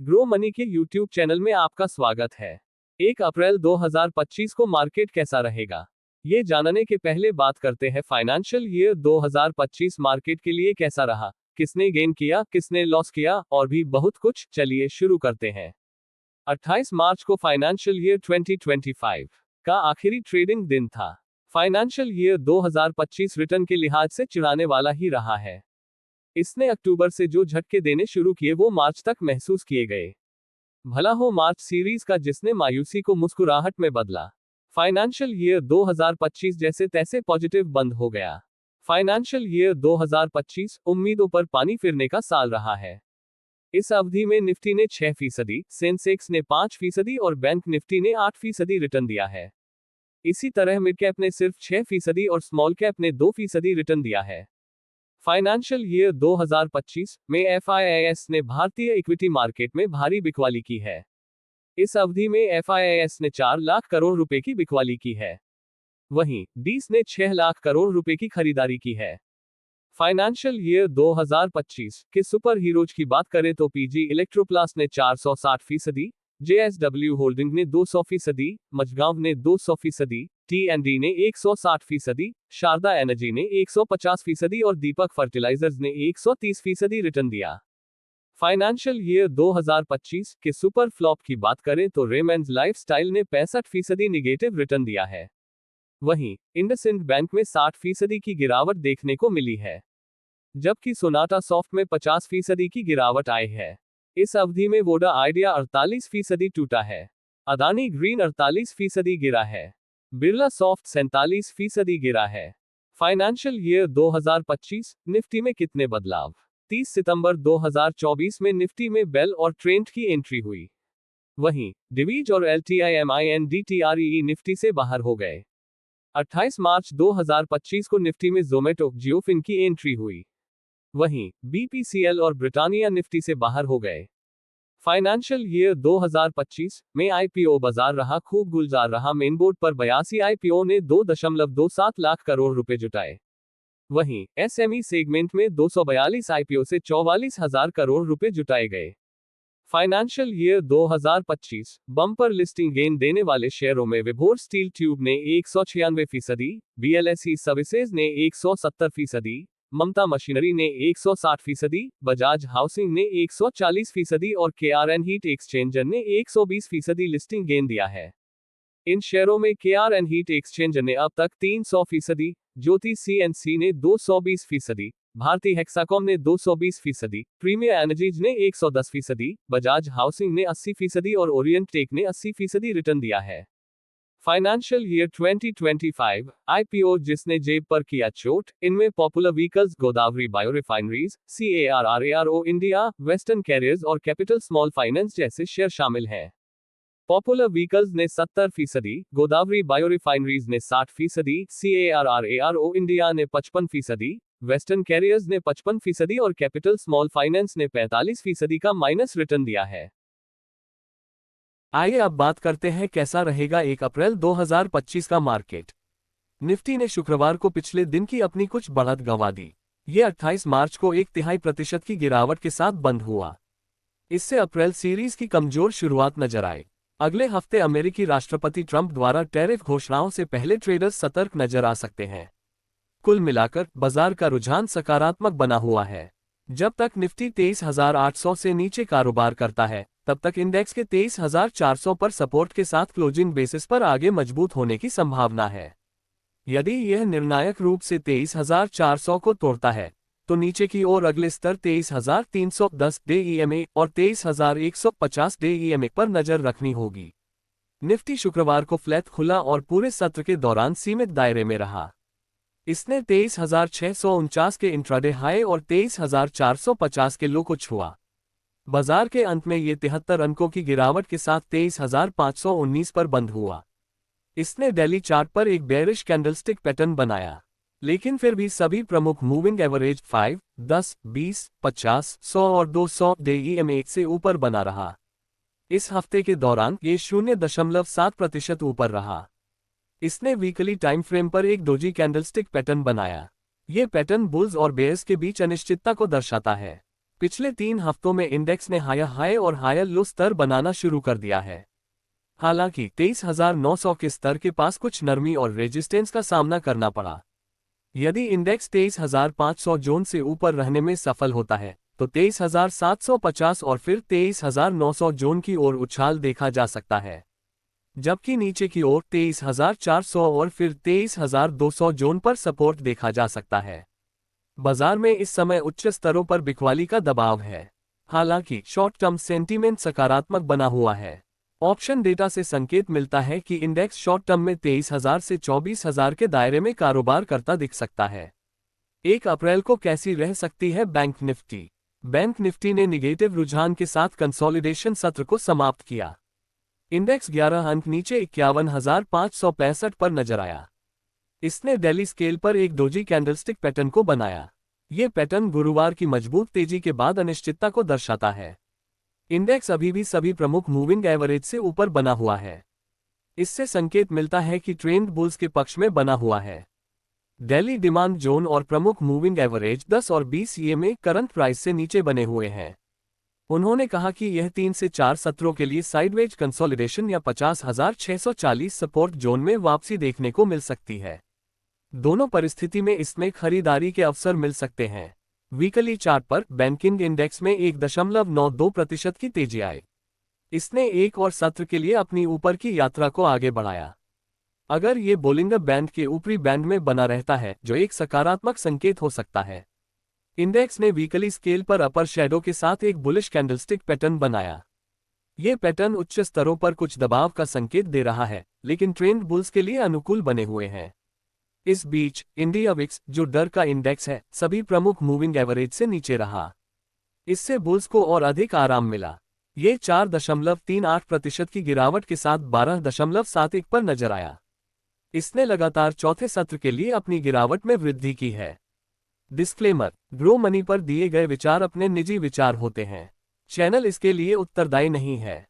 Grow money के YouTube channel में आपका स्वागत है। 1 अप्रैल 2025 को मार्केट कैसा रहेगा, ये जानने के पहले बात करते हैं फाइनेंशियल ईयर 2025 मार्केट के लिए कैसा रहा, किसने गेन किया, किसने लॉस किया और भी बहुत कुछ। चलिए शुरू करते हैं। 28 मार्च को फाइनेंशियल ईयर 2025 का आखिरी ट्रेडिंग दिन था। फाइनेंशियल ईयर 2025 रिटर्न के लिहाज से चिढ़ाने वाला ही रहा है। इसने अक्टूबर से जो झटके देने शुरू किए वो मार्च तक महसूस किए गए। भला हो मार्च सीरीज का जिसने मायूसी को मुस्कुराहट में बदला। फाइनेंशियल ईयर 2025 जैसे तैसे पॉजिटिव बंद हो गया। फाइनेंशियल ईयर 2025 उम्मीदों पर पानी फिरने का साल रहा है। इस अवधि में निफ्टी ने 6%, सेंसेक्स ने 5% और बैंक निफ्टी ने 8% रिटर्न दिया है। इसी तरह मिड कैप ने सिर्फ 6% और स्मॉल कैप ने 2% रिटर्न दिया है। फाइनेंशियल ईयर 2025 में एफआईआईएस ने भारतीय इक्विटी मार्केट में भारी बिकवाली की है। इस अवधि में एफआईआईएस ने 4 लाख करोड़ रुपए की बिकवाली की है। वहीं डीस ने 6 लाख करोड़ रुपए की खरीदारी की है। फाइनेंशियल ईयर 2025 के सुपर हीरोज की बात करें तो पीजी इलेक्ट्रोप्लास्ट ने 460%, जेएसडब्ल्यू होल्डिंग ने 200%, मझगांव ने 200%, टी&डी ने 160%, शारदा एनर्जी ने 150% और दीपक फर्टिलाइजर्स ने 130% रिटर्न दिया। फाइनेंशियल ईयर 2025 के सुपर फ्लॉप की बात करें तो रेमंड्स लाइफस्टाइल ने 65% निगेटिव रिटर्न दिया है। वहीं इंडसइंड बैंक में 60% की गिरावट देखने को मिली है, जबकि सोनाटा सॉफ्ट में 50% की गिरावट आई है। इस अवधि में वोडा आइडिया 48% टूटा है। अदानी ग्रीन 48% गिरा है। बिरला सॉफ्ट 47% गिरा है। फाइनेंशियल ईयर 2025 निफ्टी में कितने बदलाव। 30 सितंबर 2024 में निफ्टी में बेल और ट्रेंट की एंट्री हुई। वहीं डिवीज और एलटीआईएमआईएनडीटीआरई निफ्टी से बाहर हो गए। 28 मार्च 2025 को निफ्टी में जोमेटो जियोफिन की एंट्री हुई। वहीं बीपीसीएल और ब्रिटानिया निफ्टी से बाहर हो गए। फाइनेंशियल ईयर 2025 में आईपीओ बाजार रहा खूब गुलजार रहा। मेन बोर्ड पर 82 आईपीओ ने 2.27 लाख करोड़ रुपए जुटाए। वहीं एसएमई सेगमेंट में 242 आईपीओ से 44,000 करोड़ रुपए जुटाए गए। Financial year 2025 bumper listing gain देने वाले शेयरों में विभोर स्टील ट्यूब ने 196%, बीएलएसई सर्विसेज ने 170%, ममता मशीनरी ने 160%, बजाज हाउसिंग ने 140% और केआरएन हीट एक्सचेंजर ने 120% लिस्टिंग गेन दिया है। इन शेयरों में केआरएन हीट एक्सचेंजर ने अब तक 300%, ज्योति सीएनसी ने 220%, भारती हेक्साकॉम ने 220%, प्रीमियर एनर्जीज ने 110%, बजाज हाउसिंग ने 80% और ओरिएंट टेक ने 80% रिटर्न दिया है। फाइनेंशियल ईयर 2025 आईपीओ जिसने जेब पर किया चोट, इनमें Popular Vehicles, Godavari Biorefineries, CARRARO India, Western Carriers और कैपिटल स्मॉल फाइनेंस जैसे शेयर शामिल हैं। पॉपुलर व्हीकल्स ने 70%, गोदावरी बायोरिफाइनरीज ने 60%, CARRARO इंडिया ने 55%, वेस्टर्न कैरियर्स ने 55% और कैपिटल स्मॉल फाइनेंस ने 45% का माइनस रिटर्न दिया है। आइए अब बात करते हैं कैसा रहेगा 1 अप्रैल 2025 का मार्केट। निफ्टी ने शुक्रवार को पिछले दिन की अपनी कुछ बढ़त गंवा दी। ये 28 मार्च को 0.5% की गिरावट के साथ बंद हुआ। इससे अप्रैल सीरीज की कमजोर शुरुआत नजर आई। अगले हफ्ते अमेरिकी राष्ट्रपति ट्रंप द्वारा टैरिफ घोषणाओं से पहले ट्रेडर्स सतर्क नजर आ सकते हैं। कुल मिलाकर बाजार का रुझान सकारात्मक बना हुआ है। जब तक निफ्टी 23,800 से नीचे कारोबार करता है, तब तक इंडेक्स के 23,400 पर सपोर्ट के साथ क्लोजिंग बेसिस पर आगे मजबूत होने की संभावना है। यदि यह निर्णायक रूप से 23,400 को तोड़ता है, तो नीचे की ओर अगले स्तर 23,310 DEMA और 23,150 DEMA पर नजर रखनी होगी। निफ्टी शुक्रवार को फ्लैट खुला और पूरे सत्र के दौरान सीमित दायरे में रहा। इसने 23,649 के इंट्राडे हाई और 23,450 के लो को छुआ। बाजार के अंत में ये 73 अंकों की गिरावट के साथ 23,519 पर बंद हुआ। इसने डेली चार्ट पर एक बेयरिश कैंडलस्टिक पैटर्न बनाया, लेकिन फिर भी सभी प्रमुख मूविंग एवरेज 5, 10, 20, 50, 100 और 200 DEMA से ऊपर बना रहा। इस हफ्ते के दौरान ये 0.7% ऊपर रहा। इसने वीकली टाइम फ्रेम पर एक डोजी कैंडलस्टिक पैटर्न बनाया। ये पैटर्न बुल्स और बेयर्स के बीच अनिश्चितता को दर्शाता है। पिछले 3 हफ्तों में इंडेक्स ने हायर हाई और हायर लो स्तर बनाना शुरू कर दिया है। हालांकि 23,900 के स्तर के पास कुछ नरमी और रेजिस्टेंस का सामना करना पड़ा। यदि इंडेक्स 23,500 जोन से ऊपर रहने में सफल होता है तो 23,750 और फिर 23,900 जोन की ओर उछाल देखा जा सकता है, जबकि नीचे की ओर 23,400 और फिर 23,200 जोन पर सपोर्ट देखा जा सकता है। बाजार में इस समय उच्च स्तरों पर बिकवाली का दबाव है। हालांकि शॉर्ट टर्म सेंटीमेंट सकारात्मक बना हुआ है। ऑप्शन डेटा से संकेत मिलता है कि इंडेक्स शॉर्ट टर्म में 23,000 से 24,000 के दायरे में कारोबार करता दिख सकता है। 1 अप्रैल को कैसी रह सकती है बैंक निफ्टी? बैंक निफ्टी ने निगेटिव रुझान के साथ कंसोलिडेशन सत्र को समाप्त किया। इंडेक्स 11 अंक नीचे 51,565 पर नजर आया। इसने डेली स्केल पर एक डोजी कैंडलस्टिक पैटर्न को बनाया। ये पैटर्न गुरुवार की मजबूत तेजी के बाद अनिश्चितता को दर्शाता है। इंडेक्स अभी भी सभी प्रमुख मूविंग एवरेज से ऊपर बना हुआ है। इससे संकेत मिलता है कि ट्रेंड बुल्स के पक्ष में बना हुआ है। डेली डिमांड जोन और प्रमुख मूविंग एवरेज 10 और 20 EMA करंट प्राइस से नीचे बने हुए हैं। उन्होंने कहा कि यह 3 से 4 सत्रों के लिए साइडवेज कंसोलिडेशन या 50,640 सपोर्ट जोन में वापसी देखने को मिल सकती है। दोनों परिस्थिति में इसमें खरीदारी के अवसर मिल सकते हैं। वीकली चार्ट पर बैंकिंग इंडेक्स में 1.92% की तेजी आई। इसने एक और सत्र के लिए अपनी ऊपर की यात्रा को आगे बढ़ाया। अगर ये बोलिंगर बैंड के ऊपरी बैंड में बना रहता है, जो एक सकारात्मक संकेत हो सकता है। इंडेक्स ने वीकली स्केल पर अपर शैडो के साथ एक बुलिश कैंडलस्टिक पैटर्न बनाया। ये पैटर्न उच्च स्तरों पर कुछ दबाव का संकेत दे रहा है, लेकिन ट्रेंड बुल्स के लिए अनुकूल बने हुए हैं। इस बीच इंडिया विक्स, जो डर का इंडेक्स है, सभी प्रमुख मूविंग एवरेज से नीचे रहा। इससे बुल्स को और अधिक आराम मिला। ये 4.38% की गिरावट के साथ 12.71 पर नजर आया। इसने लगातार चौथे सत्र के लिए अपनी गिरावट में वृद्धि की है। डिस्क्लेमर: ग्रो मनी पर दिए गए विचार अपने निजी विचार होते हैं। चैनल इसके लिए उत्तरदायी नहीं है।